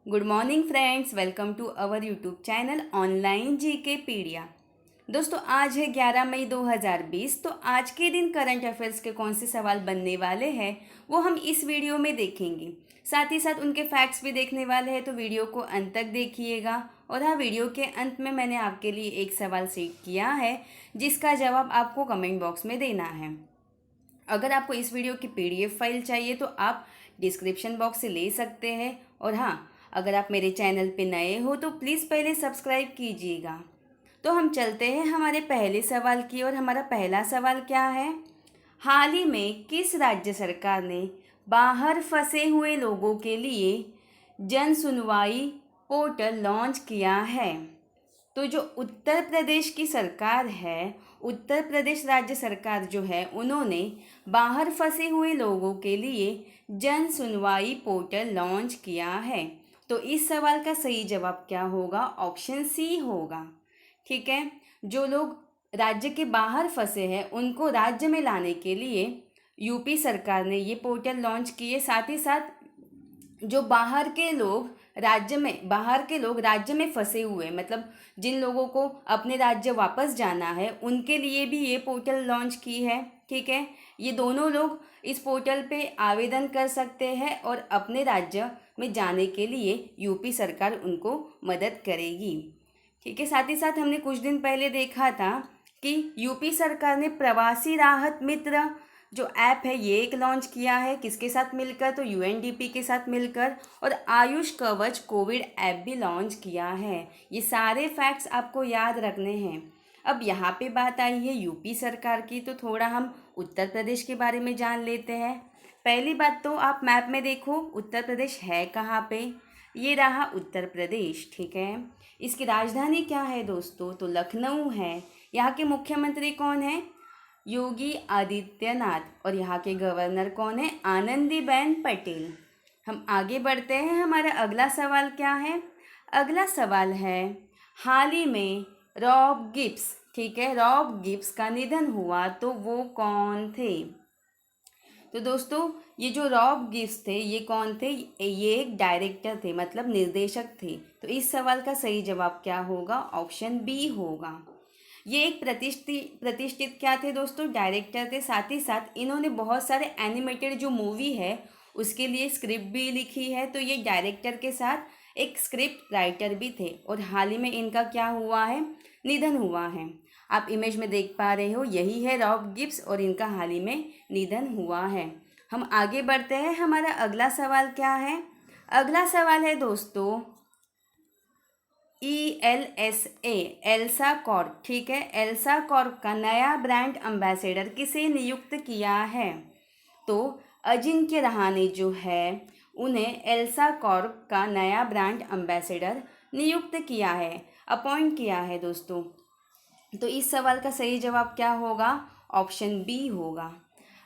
Good morning friends, welcome to our YouTube channel online GK pedia. दोस्तों आज है 11 मई 2020। तो आज के दिन करंट अफेयर्स के कौन से सवाल बनने वाले हैं वो हम इस वीडियो में देखेंगे। साथ ही साथ उनके फैक्ट्स भी देखने वाले हैं, तो वीडियो को अंत तक देखिएगा। और हाँ, वीडियो के अंत में मैंने आपके लिए एक सवाल सेट किया है जिसका जवाब आपको कमेंट बॉक्स में देना है। अगर आपको इस वीडियो की पीडीएफ फाइल चाहिए तो आप डिस्क्रिप्शन बॉक्स से ले सकते हैं। और हाँ, अगर आप मेरे चैनल पे नए हो तो प्लीज़ पहले सब्सक्राइब कीजिएगा। तो हम चलते हैं हमारे पहले सवाल की ओर। हमारा पहला सवाल क्या है? हाल ही में किस राज्य सरकार ने बाहर फंसे हुए लोगों के लिए जन सुनवाई पोर्टल लॉन्च किया है? तो जो उत्तर प्रदेश की सरकार है, उत्तर प्रदेश राज्य सरकार जो है, उन्होंने बाहर फंसे हुए लोगों के लिए जन सुनवाई पोर्टल लॉन्च किया है। तो इस सवाल का सही जवाब क्या होगा? ऑप्शन सी होगा। ठीक है, जो लोग राज्य के बाहर फंसे हैं उनको राज्य में लाने के लिए यूपी सरकार ने ये पोर्टल लॉन्च किए। साथ ही साथ जो बाहर के लोग राज्य में फंसे हुए, मतलब जिन लोगों को अपने राज्य वापस जाना है, उनके लिए भी ये पोर्टल लॉन्च की है। ठीक है, ये दोनों लोग इस पोर्टल पे आवेदन कर सकते हैं और अपने राज्य में जाने के लिए यूपी सरकार उनको मदद करेगी। ठीक है, साथ ही साथ हमने कुछ दिन पहले देखा था कि यूपी सरकार ने प्रवासी राहत मित्र जो ऐप है ये एक लॉन्च किया है। किसके साथ मिलकर? तो यूएनडीपी के साथ मिलकर। और आयुष कवच कोविड ऐप भी लॉन्च किया है। ये सारे फैक्ट्स आपको याद रखने हैं। अब यहाँ पे बात आई है यूपी सरकार की, तो थोड़ा हम उत्तर प्रदेश के बारे में जान लेते हैं। पहली बात तो आप मैप में देखो उत्तर प्रदेश है कहाँ पे। ये रहा उत्तर प्रदेश। ठीक है, इसकी राजधानी क्या है दोस्तों? तो लखनऊ है। यहाँ के मुख्यमंत्री कौन है? योगी आदित्यनाथ। और यहाँ के गवर्नर कौन है? आनंदीबेन पटेल। हम आगे बढ़ते हैं। हमारा अगला सवाल क्या है? अगला सवाल है, हाल ही में रॉब गिब्स, ठीक है, रॉब गिब्स का निधन हुआ, तो वो कौन थे? तो दोस्तों ये जो रॉब गिब्स थे ये कौन थे? ये एक डायरेक्टर थे, मतलब निर्देशक थे। तो इस सवाल का सही जवाब क्या होगा? ऑप्शन बी होगा। ये एक प्रतिष्ठित क्या थे दोस्तों? डायरेक्टर थे। साथ ही साथ इन्होंने बहुत सारे एनिमेटेड जो मूवी है उसके लिए स्क्रिप्ट भी लिखी है। तो ये डायरेक्टर के साथ एक स्क्रिप्ट राइटर भी थे। और हाल ही में इनका क्या हुआ है? निधन हुआ है। आप इमेज में देख पा रहे हो, यही है रॉब गिब्स और इनका हाल ही में निधन हुआ है। हम आगे बढ़ते हैं। हमारा अगला सवाल क्या है? अगला सवाल है दोस्तों ELSA, एल्सा कॉर्प। ठीक है, एल्सा कॉर्प का नया ब्रांड एम्बेसडर किसे नियुक्त किया है? तो अजिंक्य रहाणे जो है उन्हें एल्सा कॉर्प का नया ब्रांड एम्बेसडर नियुक्त किया है, अपॉइंट किया है दोस्तों। तो इस सवाल का सही जवाब क्या होगा? ऑप्शन बी होगा।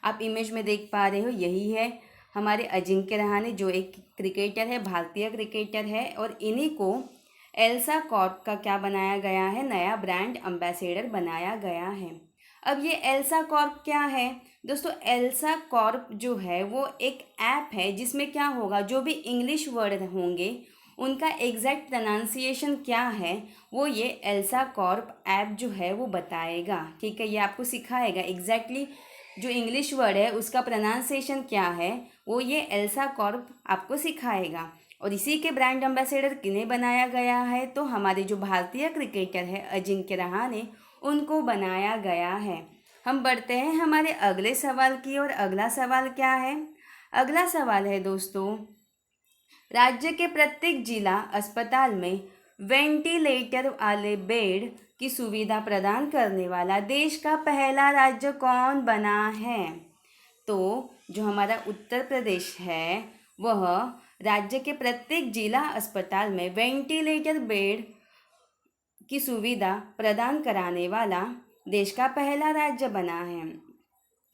आप इमेज में देख पा रहे हो, यही है हमारे अजिंक्य रहाणे जो एक क्रिकेटर है, भारतीय क्रिकेटर है। और इन्हीं को एल्सा कॉर्प का क्या बनाया गया है? नया ब्रांड एम्बेसडर बनाया गया है। अब ये एल्सा कॉर्प क्या है दोस्तों? एल्सा कॉर्प जो है वो एक ऐप है जिसमें क्या होगा, जो भी इंग्लिश वर्ड होंगे उनका एग्जैक्ट प्रोनाउंसिएशन क्या है वो ये एल्सा कॉर्प ऐप जो है वो बताएगा। ठीक है, ये आपको सिखाएगा एग्जैक्टली जो इंग्लिश वर्ड है उसका प्रोनाउंसिएशन क्या है, वो ये एल्सा कॉर्प आपको सिखाएगा। और इसी के ब्रांड एम्बेसडर किन्हें बनाया गया है? तो हमारे जो भारतीय क्रिकेटर है अजिंक्य रहाणे, उनको बनाया गया है। हम बढ़ते हैं हमारे अगले सवाल की और अगला सवाल क्या है? अगला सवाल है दोस्तों, राज्य के प्रत्येक जिला अस्पताल में वेंटिलेटर वाले बेड की सुविधा प्रदान करने वाला देश का पहला राज्य कौन बना है? तो जो हमारा उत्तर प्रदेश है वह राज्य के प्रत्येक जिला अस्पताल में वेंटिलेटर बेड की सुविधा प्रदान कराने वाला देश का पहला राज्य बना है।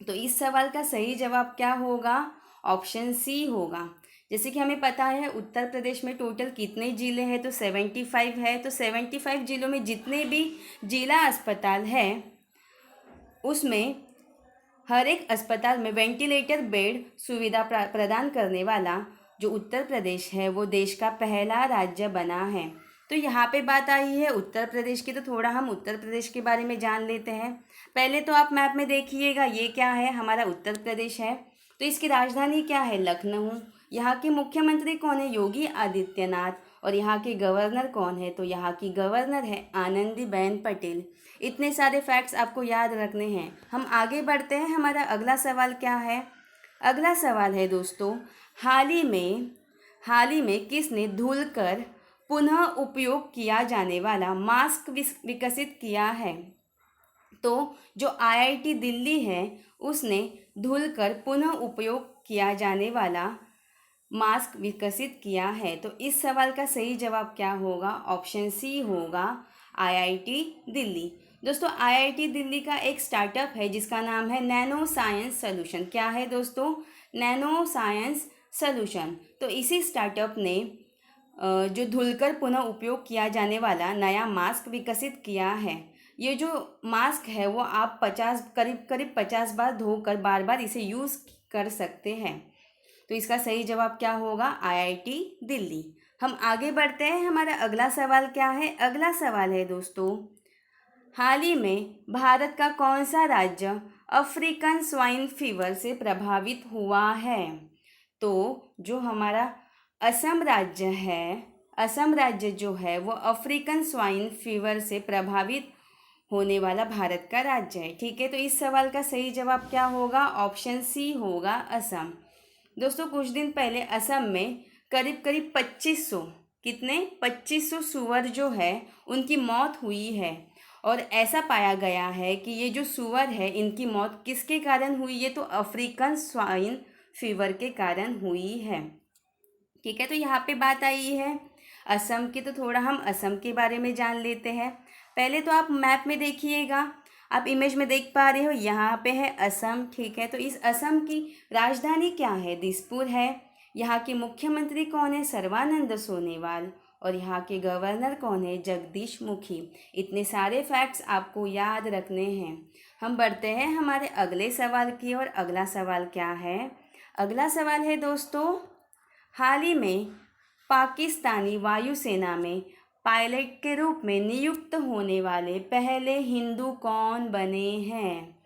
तो इस सवाल का सही जवाब क्या होगा? ऑप्शन सी होगा। जैसे कि हमें पता है उत्तर प्रदेश में टोटल कितने ज़िले हैं? तो 75 है। तो 75 ज़िलों में जितने भी जिला अस्पताल है उसमें हर एक अस्पताल में वेंटिलेटर बेड सुविधा प्रदान करने वाला जो उत्तर प्रदेश है वो देश का पहला राज्य बना है। तो यहाँ पे बात आई है उत्तर प्रदेश की, तो थोड़ा हम उत्तर प्रदेश के बारे में जान लेते हैं। पहले तो आप मैप में देखिएगा, ये क्या है, हमारा उत्तर प्रदेश है। तो इसकी राजधानी क्या है, लखनऊ। यहाँ के मुख्यमंत्री कौन है, योगी आदित्यनाथ। और यहाँ के गवर्नर कौन है, तो यहाँ की गवर्नर है आनंदीबेन पटेल। इतने सारे फैक्ट्स आपको याद रखने हैं। हम आगे बढ़ते हैं। हमारा अगला सवाल क्या है, अगला सवाल है दोस्तों, हाल ही में किसने धुलकर पुनः उपयोग किया जाने वाला मास्क विकसित किया है। तो जो आईआईटी दिल्ली है उसने धुलकर पुनः उपयोग किया जाने वाला मास्क विकसित किया है। तो इस सवाल का सही जवाब क्या होगा, ऑप्शन सी होगा, आईआईटी दिल्ली। दोस्तों आईआईटी दिल्ली का एक स्टार्टअप है जिसका नाम है नैनो साइंस सॉल्यूशन। क्या है दोस्तों, नैनो साइंस सॉल्यूशन। तो इसी स्टार्टअप ने जो धुलकर पुनः उपयोग किया जाने वाला नया मास्क विकसित किया है। ये जो मास्क है वो आप करीब 50 बार धोकर बार बार इसे यूज़ कर सकते हैं। तो इसका सही जवाब क्या होगा, आईआईटी दिल्ली। हम आगे बढ़ते हैं। हमारा अगला सवाल क्या है, अगला सवाल है दोस्तों, हाल ही में भारत का कौन सा राज्य अफ्रीकन स्वाइन फीवर से प्रभावित हुआ है। तो जो हमारा असम राज्य है, असम राज्य जो है वो अफ्रीकन स्वाइन फीवर से प्रभावित होने वाला भारत का राज्य है। ठीक है, तो इस सवाल का सही जवाब क्या होगा, ऑप्शन सी होगा, असम। दोस्तों कुछ दिन पहले असम में करीब 2500 2500 सूअर जो है उनकी मौत हुई है। और ऐसा पाया गया है कि ये जो सूअर है इनकी मौत किसके कारण हुई है, तो अफ्रीकन स्वाइन फीवर के कारण हुई है। ठीक है, तो यहाँ पे बात आई है असम की, तो थोड़ा हम असम के बारे में जान लेते हैं। पहले तो आप मैप में देखिएगा, आप इमेज में देख पा रहे हो, यहाँ पे है असम। ठीक है, तो इस असम की राजधानी क्या है, दिसपुर है। यहाँ के मुख्यमंत्री कौन है, सर्बानंद सोनोवाल। और यहाँ के गवर्नर कौन है, जगदीश मुखी। इतने सारे फैक्ट्स आपको याद रखने हैं। हम बढ़ते हैं हमारे अगले सवाल की ओर। अगला सवाल क्या है, अगला सवाल है दोस्तों, हाल ही में पाकिस्तानी वायुसेना में पायलट के रूप में नियुक्त होने वाले पहले हिंदू कौन बने हैं।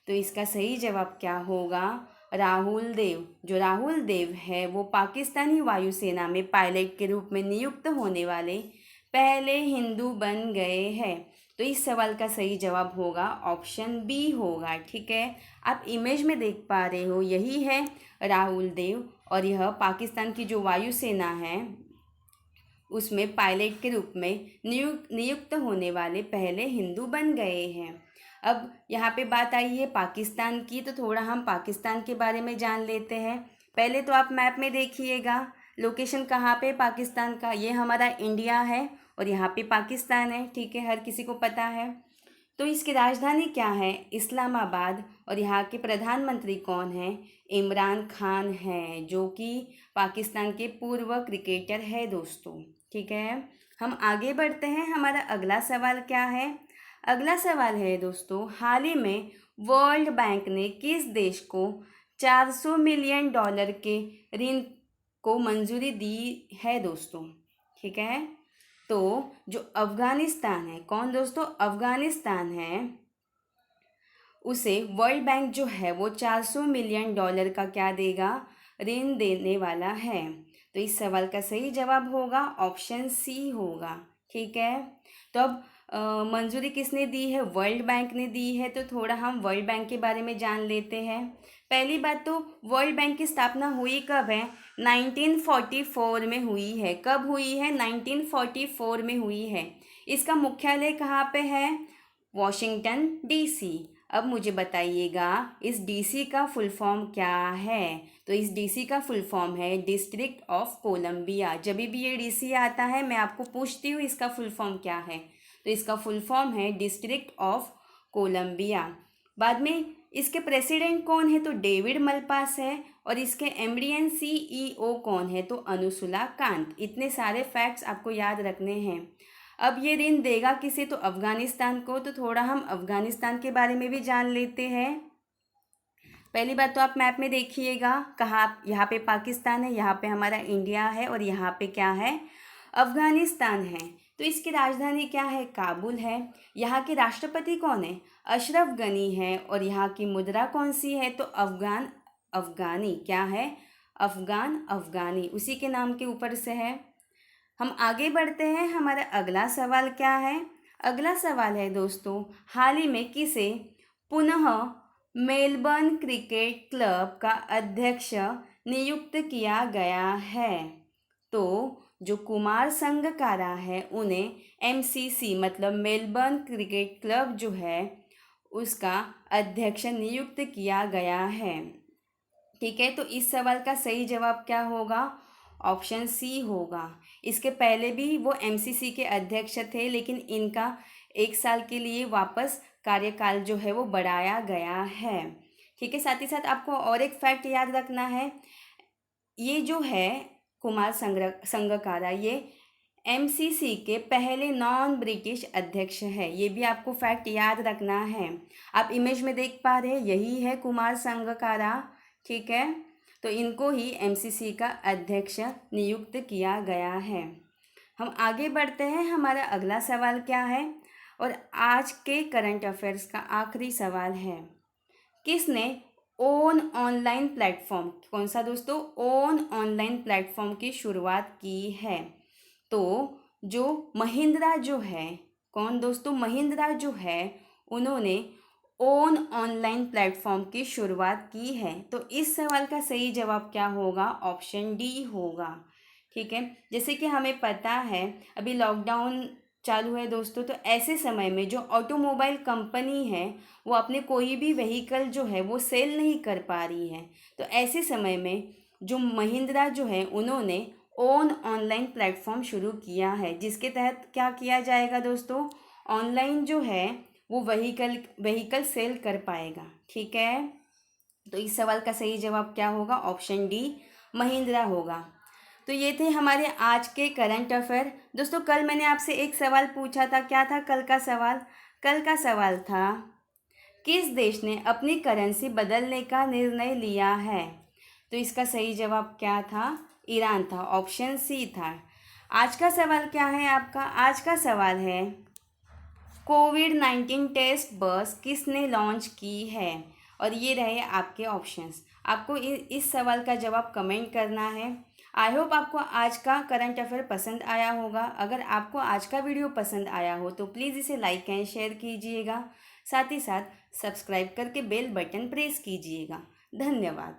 तो इसका सही जवाब क्या होगा, राहुल देव। जो राहुल देव है वो पाकिस्तानी वायुसेना में पायलट के रूप में नियुक्त होने वाले पहले हिंदू बन गए हैं। तो इस सवाल का सही जवाब होगा ऑप्शन बी होगा। ठीक है, आप इमेज में देख पा रहे हो, यही है राहुल देव। और यह पाकिस्तान की जो वायुसेना है उसमें पायलट के रूप में नियुक्त होने वाले पहले हिंदू बन गए हैं। अब यहाँ पे बात आई है पाकिस्तान की, तो थोड़ा हम पाकिस्तान के बारे में जान लेते हैं। पहले तो आप मैप में देखिएगा, लोकेशन कहाँ पे पाकिस्तान का, ये हमारा इंडिया है और यहाँ पे पाकिस्तान है। ठीक है, हर किसी को पता है। तो इसकी राजधानी क्या है, इस्लामाबाद। और यहाँ के प्रधानमंत्री कौन है, इमरान खान है, जो कि पाकिस्तान के पूर्व क्रिकेटर है दोस्तों। ठीक है, हम आगे बढ़ते हैं। हमारा अगला सवाल क्या है, अगला सवाल है दोस्तों, हाल ही में वर्ल्ड बैंक ने किस देश को $400 मिलियन के ऋण को मंजूरी दी है दोस्तों। ठीक है, तो जो अफ़गानिस्तान है, कौन दोस्तों, अफ़गानिस्तान है, उसे वर्ल्ड बैंक जो है वो $400 मिलियन का क्या देगा, ऋण देने वाला है। तो इस सवाल का सही जवाब होगा ऑप्शन सी होगा। ठीक है, तो अब मंजूरी किसने दी है, वर्ल्ड बैंक ने दी है। तो थोड़ा हम वर्ल्ड बैंक के बारे में जान लेते हैं। पहली बात तो वर्ल्ड बैंक की स्थापना हुई कब है, 1944 में हुई है। कब हुई है, 1944 में हुई है। इसका मुख्यालय कहाँ पे है, वॉशिंगटन डीसी। अब मुझे बताइएगा इस डीसी का फुल फॉर्म क्या है। तो इस डीसी का फुल फॉर्म है डिस्ट्रिक्ट ऑफ कोलंबिया। जब भी ये डीसी आता है मैं आपको पूछती हूँ इसका फुल फॉर्म क्या है, तो इसका फुल फॉर्म है डिस्ट्रिक्ट ऑफ कोलंबिया। बाद में इसके प्रेसिडेंट कौन है, तो डेविड मलपास है। और इसके एमडीएन सीईओ कौन है, तो अनुसुला कांत। इतने सारे फैक्ट्स आपको याद रखने हैं। अब ये ऋण देगा किसे, तो अफ़गानिस्तान को। तो थोड़ा हम अफ़गानिस्तान के बारे में भी जान लेते हैं। पहली बात तो आप मैप में देखिएगा, कहाँ यहाँ पे पाकिस्तान है, यहाँ पे हमारा इंडिया है और यहाँ पे क्या है, अफ़गानिस्तान है। तो इसकी राजधानी क्या है, काबुल है। यहाँ के राष्ट्रपति कौन है, अशरफ गनी है। और यहाँ की मुद्रा कौन सी है, तो अफ़गान अफ़गानी, क्या है, अफ़गान अफ़गानी, उसी के नाम के ऊपर से है। हम आगे बढ़ते हैं, हमारा अगला सवाल क्या है, अगला सवाल है दोस्तों, हाल ही में किसे पुनः मेलबर्न क्रिकेट क्लब का अध्यक्ष नियुक्त किया गया है। तो जो कुमार संगकारा है उन्हें एमसीसी मतलब मेलबर्न क्रिकेट क्लब जो है उसका अध्यक्ष नियुक्त किया गया है। ठीक है, तो इस सवाल का सही जवाब क्या होगा, ऑप्शन सी होगा। इसके पहले भी वो एमसीसी के अध्यक्ष थे, लेकिन इनका 1 साल के लिए वापस कार्यकाल जो है वो बढ़ाया गया है। ठीक है, साथ ही साथ आपको और एक फैक्ट याद रखना है, ये जो है कुमार संगकारा ये एमसीसी के पहले नॉन ब्रिटिश अध्यक्ष है, ये भी आपको फैक्ट याद रखना है। आप इमेज में देख पा रहे हैं, यही है कुमार संगकारा। ठीक है, तो इनको ही एमसीसी का अध्यक्ष नियुक्त किया गया है। हम आगे बढ़ते हैं, हमारा अगला सवाल क्या है, और आज के करंट अफेयर्स का आखिरी सवाल है, किसने ओन ऑनलाइन प्लेटफॉर्म, कौन सा दोस्तों, ओन ऑनलाइन प्लेटफॉर्म की शुरुआत की है। तो जो महिंद्रा जो है, कौन दोस्तों, महिंद्रा जो है उन्होंने ओन ऑनलाइन प्लेटफॉर्म की शुरुआत की है। तो इस सवाल का सही जवाब क्या होगा, ऑप्शन डी होगा। ठीक है, जैसे कि हमें पता है अभी लॉकडाउन चालू है दोस्तों, तो ऐसे समय में जो ऑटोमोबाइल कंपनी है वो अपने कोई भी व्हीकल जो है वो सेल नहीं कर पा रही है। तो ऐसे समय में जो महिंद्रा जो है उन्होंने ओन ऑनलाइन प्लेटफॉर्म शुरू किया है, जिसके तहत क्या किया जाएगा दोस्तों, ऑनलाइन जो है वो व्हीकल सेल कर पाएगा। ठीक है, तो इस सवाल का सही जवाब क्या होगा, ऑप्शन डी महिंद्रा होगा। तो ये थे हमारे आज के करंट अफेयर। दोस्तों कल मैंने आपसे एक सवाल पूछा था, क्या था कल का सवाल, कल का सवाल था किस देश ने अपनी करेंसी बदलने का निर्णय लिया है। तो इसका सही जवाब क्या था, ईरान था, ऑप्शन सी था। आज का सवाल क्या है आपका, आज का सवाल है कोविड-19 टेस्ट बस किसने लॉन्च की है। और ये रहे आपके ऑप्शंस। आपको इस सवाल का जवाब कमेंट करना है। आई होप आपको आज का करंट अफेयर पसंद आया होगा। अगर आपको आज का वीडियो पसंद आया हो तो प्लीज़ इसे लाइक एंड शेयर कीजिएगा, साथ ही साथ सब्सक्राइब करके बेल बटन प्रेस कीजिएगा। धन्यवाद।